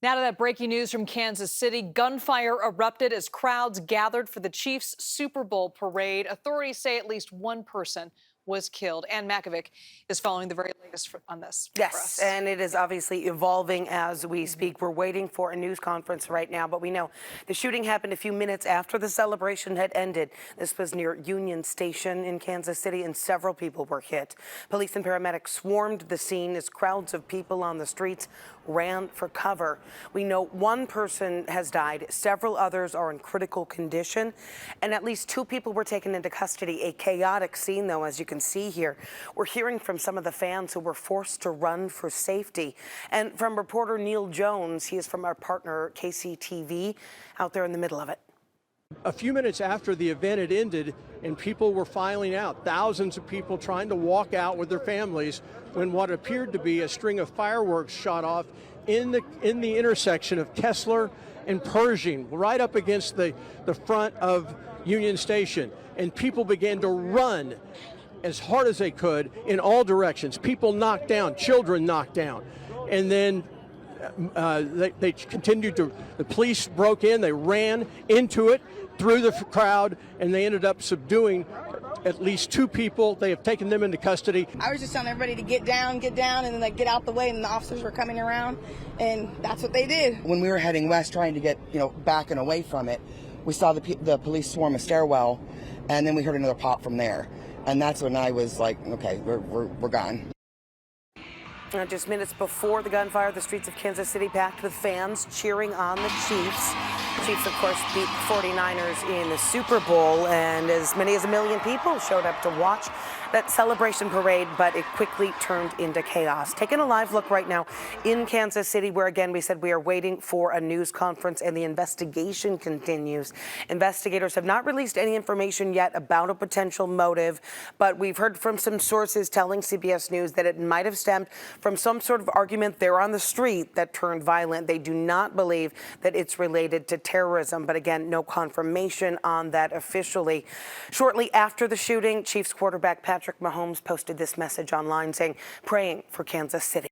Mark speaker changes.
Speaker 1: Now to that breaking news from Kansas City. Gunfire erupted as crowds gathered for the Chiefs' Super Bowl parade. Authorities say at least one person was killed. Ann Makovic is following the very latest on this for
Speaker 2: Yes,
Speaker 1: us.
Speaker 2: and it is obviously evolving as we speak. We're waiting for a news conference right now, but we know the shooting happened a few minutes after the celebration had ended. This was near Union Station in Kansas City, and several people were hit. Police and paramedics swarmed the scene as crowds of people on the streets ran for cover. We know one person has died, several others are in critical condition, and at least 2 people were taken into custody. A chaotic scene, though, as you can see here. We're hearing from some of the fans who were forced to run for safety. And from reporter Neil Jones, he is from our partner KCTV, out there in the middle of it.
Speaker 3: A few minutes after the event had ended and people were filing out, thousands of people trying to walk out with their families, when what appeared to be a string of fireworks shot off in the intersection of Kessler and Pershing, right up against the front of Union Station. And people began to run as hard as they could in all directions. People knocked down, children knocked down. And then they continued to, the police broke in, they ran into it, through the crowd, and they ended up subduing at least 2 people. They have taken them into custody.
Speaker 4: I was just telling everybody to get down, and then like get out the way, and the officers were coming around, and that's what they did.
Speaker 5: When we were heading west, trying to get back and away from it, we saw the police swarm a stairwell, and then we heard another pop from there, and that's when I was like, okay, we're gone.
Speaker 2: Just minutes before the gunfire, the streets of Kansas City packed with fans cheering on the Chiefs. Chiefs, of course, beat the 49ers in the Super Bowl, and as many as 1 million people showed up to watch that celebration parade, but it quickly turned into chaos. Taking a live look right now in Kansas City, where again we said we are waiting for a news conference and the investigation continues. Investigators have not released any information yet about a potential motive, but we've heard from some sources telling CBS News that it might have stemmed from some sort of argument there on the street that turned violent. They do not believe that it's related to terrorism, but again, no confirmation on that officially. Shortly after the shooting, Chiefs quarterback Patrick Mahomes posted this message online saying, praying for Kansas City.